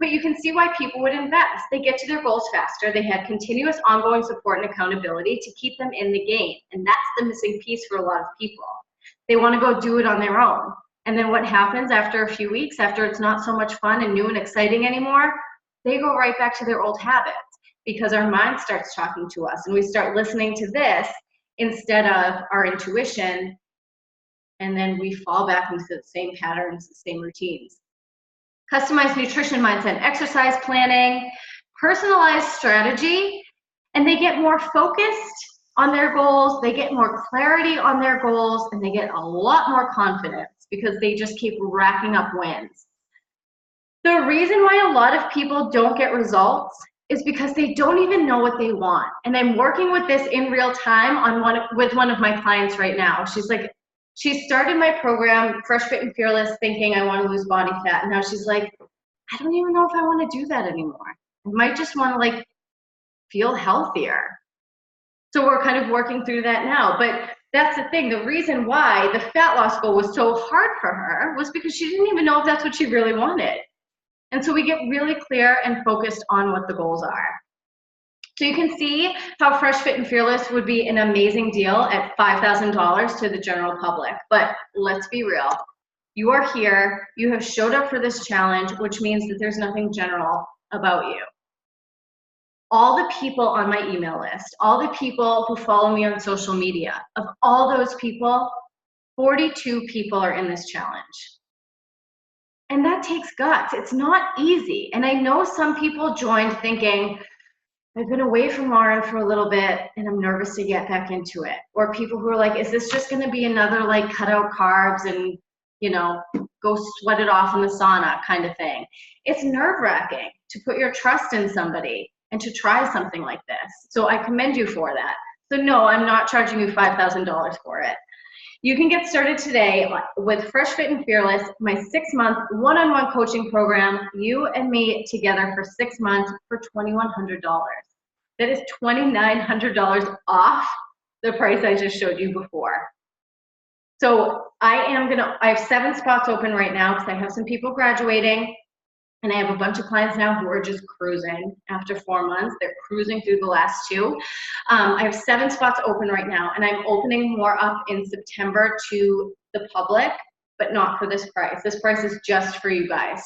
But you can see why people would invest. They get to their goals faster. They have continuous ongoing support and accountability to keep them in the game. And that's the missing piece for a lot of people. They want to go do it on their own. And then what happens after a few weeks, after it's not so much fun and new and exciting anymore, they go right back to their old habits because our mind starts talking to us and we start listening to this instead of our intuition. And then we fall back into the same patterns, the same routines. Customized nutrition mindset, exercise planning, personalized strategy, and they get more focused on their goals, they get more clarity on their goals, and they get a lot more confidence because they just keep racking up wins. The reason why a lot of people don't get results is because they don't even know what they want. And I'm working with this in real time on with one of my clients right now. She's like, she started my program, Fresh, Fit, and Fearless, thinking I want to lose body fat. And now she's like, I don't even know if I want to do that anymore. I might just want to like feel healthier. So we're kind of working through that now. But that's the thing. The reason why the fat loss goal was so hard for her was because she didn't even know if that's what she really wanted. And so we get really clear and focused on what the goals are. So you can see how Fresh, Fit, and Fearless would be an amazing deal at $5,000 to the general public. But let's be real. You are here. You have showed up for this challenge, which means that there's nothing general about you. All the people on my email list, all the people who follow me on social media, of all those people, 42 people are in this challenge. And that takes guts. It's not easy. And I know some people joined thinking, I've been away from Lauren for a little bit and I'm nervous to get back into it. Or people who are like, is this just going to be another like cut out carbs and, you know, go sweat it off in the sauna kind of thing? It's nerve-wracking to put your trust in somebody and to try something like this. So I commend you for that. So no, I'm not charging you $5,000 for it. You can get started today with Fresh, Fit, and Fearless, my 6-month one-on-one coaching program, you and me together for 6 months for $2,100. That is $2,900 off the price I just showed you before. So I have 7 spots open right now because I have some people graduating and I have a bunch of clients now who are just cruising after 4 months. They're cruising through the last 2. I have 7 spots open right now and I'm opening more up in September to the public, but not for this price. This price is just for you guys.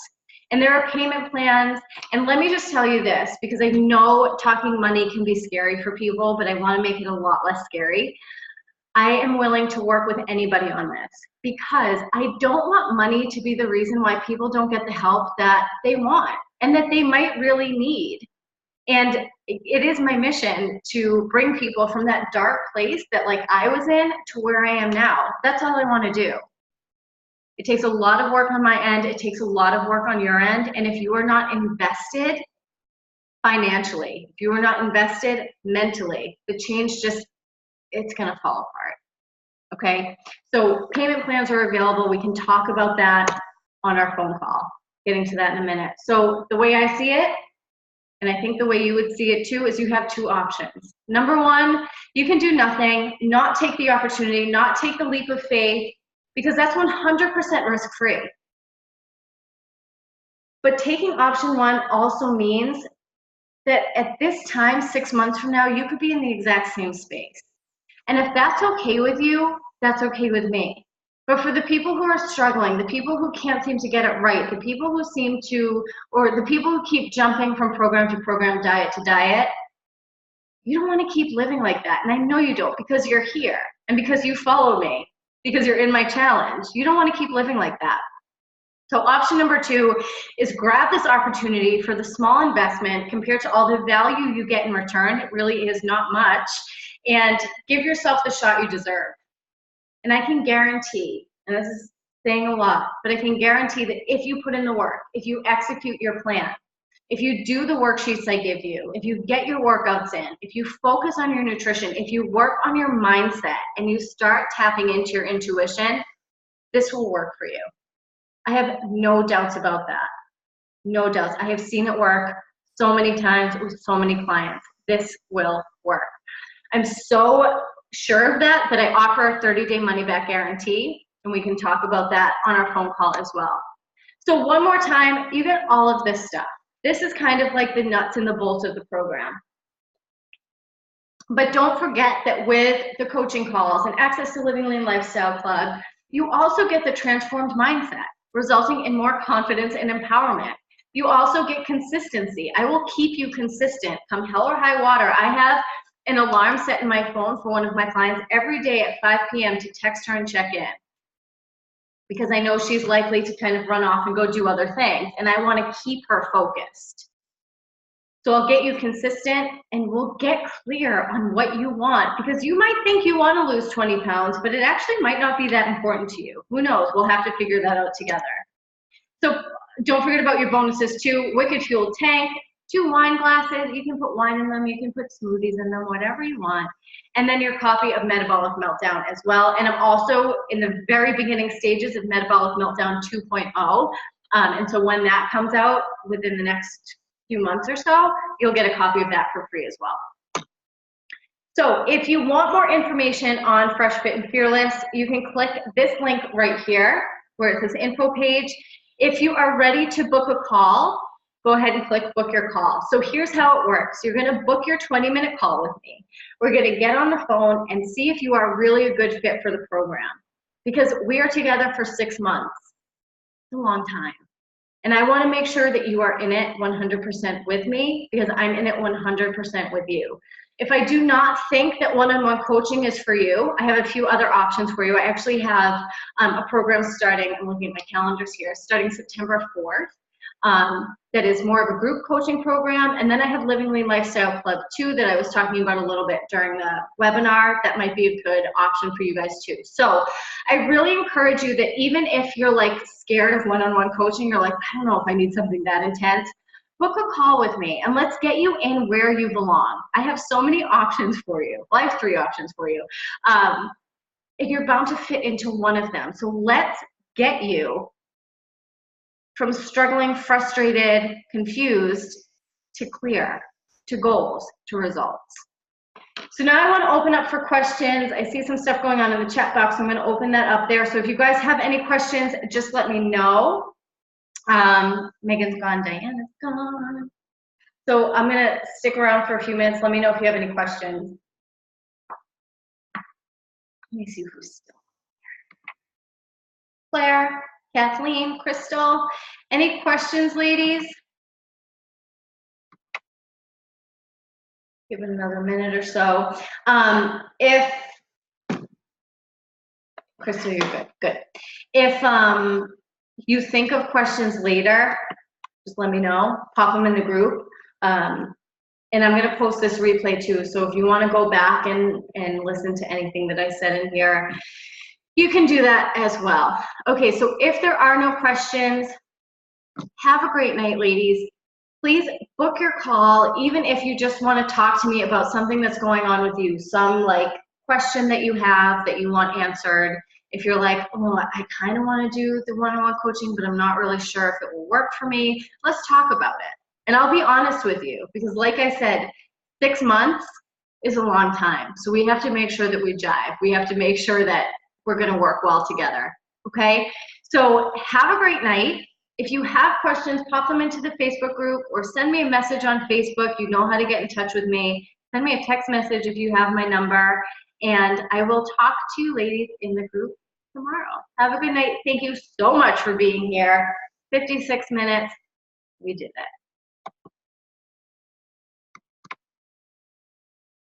And there are payment plans. And let me just tell you this, because I know talking money can be scary for people, but I want to make it a lot less scary. I am willing to work with anybody on this because I don't want money to be the reason why people don't get the help that they want and that they might really need. And it is my mission to bring people from that dark place that like I was in to where I am now. That's all I want to do. It takes a lot of work on my end. It takes a lot of work on your end. And if you are not invested financially, if you are not invested mentally, the change just, it's going to fall apart. Okay? So payment plans are available. We can talk about that on our phone call. Getting to that in a minute. So the way I see it, and I think the way you would see it too, is you have two options. Number one, you can do nothing, not take the opportunity, not take the leap of faith, because that's 100% risk-free. But taking option one also means that at this time, 6 months from now, you could be in the exact same space. And if that's okay with you, that's okay with me. But for the people who are struggling, the people who can't seem to get it right, the people who seem to, or the people who keep jumping from program to program, diet to diet, you don't want to keep living like that. And I know you don't, because you're here and because you follow me, because you're in my challenge. You don't want to keep living like that. So option number two is grab this opportunity for the small investment compared to all the value you get in return. It really is not much. And give yourself the shot you deserve. And I can guarantee, and this is saying a lot, but I can guarantee that if you put in the work, if you execute your plan, if you do the worksheets I give you, if you get your workouts in, if you focus on your nutrition, if you work on your mindset and you start tapping into your intuition, this will work for you. I have no doubts about that. No doubts. I have seen it work so many times with so many clients. This will work. I'm so sure of that I offer a 30-day money-back guarantee, and we can talk about that on our phone call as well. So one more time, you get all of this stuff. This is kind of like the nuts and the bolts of the program. But don't forget that with the coaching calls and access to Living Lean Lifestyle Club, you also get the transformed mindset, resulting in more confidence and empowerment. You also get consistency. I will keep you consistent come hell or high water. I have an alarm set in my phone for one of my clients every day at 5 p.m. to text her and check in, because I know she's likely to kind of run off and go do other things, and I want to keep her focused. So I'll get you consistent, and we'll get clear on what you want, because you might think you want to lose 20 pounds, but it actually might not be that important to you. Who knows? We'll have to figure that out together. So don't forget about your bonuses too. Wicked Fuel Tank, 2 wine glasses. You can put wine in them, you can put smoothies in them, whatever you want. And then your copy of Metabolic Meltdown as well. And I'm also in the very beginning stages of Metabolic Meltdown 2.0. And so when that comes out within the next few months or so, you'll get a copy of that for free as well. So if you want more information on Fresh Fit and Fearless, you can click this link right here where it says info page. If you are ready to book a call, go ahead and click book your call. So here's how it works. You're gonna book your 20-minute call with me. We're gonna get on the phone and see if you are really a good fit for the program, because we are together for 6 months. It's a long time. And I wanna make sure that you are in it 100% with me, because I'm in it 100% with you. If I do not think that one-on-one coaching is for you, I have a few other options for you. I actually have a program starting, I'm looking at my calendars here, starting September 4th. That is more of a group coaching program. And then I have Living Lean Lifestyle Club 2 that I was talking about a little bit during the webinar. That might be a good option for you guys too. So I really encourage you that even if you're like scared of one-on-one coaching, you're like, I don't know if I need something that intense, book a call with me and let's get you in where you belong. I have so many options for you. Well, I have 3 options for you. If you're bound to fit into one of them. So let's get you from struggling, frustrated, confused, to clear, to goals, to results. So now I want to open up for questions. I see some stuff going on in the chat box. I'm going to open that up there. So if you guys have any questions, just let me know. Megan's gone, Diana's gone. So I'm going to stick around for a few minutes. Let me know if you have any questions. Let me see who's still here. Claire, Kathleen, Crystal, any questions, ladies? Give it another minute or so. If Crystal, you're good. Good. If you think of questions later, just let me know. Pop them in the group. And I'm going to post this replay too. So if you want to go back and listen to anything that I said in here, You can do that as well. Okay, so if there are no questions, have a great night, ladies. Please book your call, even if you just want to talk to me about something that's going on with you, some like question that you have that you want answered. If you're like, oh, I kind of want to do the one-on-one coaching, but I'm not really sure if it will work for me, let's talk about it. And I'll be honest with you, because like I said, 6 months is a long time. So we have to make sure that we jive. We have to make sure that we're going to work well together. Okay? So have a great night. If you have questions, pop them into the Facebook group or send me a message on Facebook. You know how to get in touch with me. Send me a text message if you have my number. And I will talk to you ladies in the group tomorrow. Have a good night. Thank you so much for being here. 56 minutes. We did it.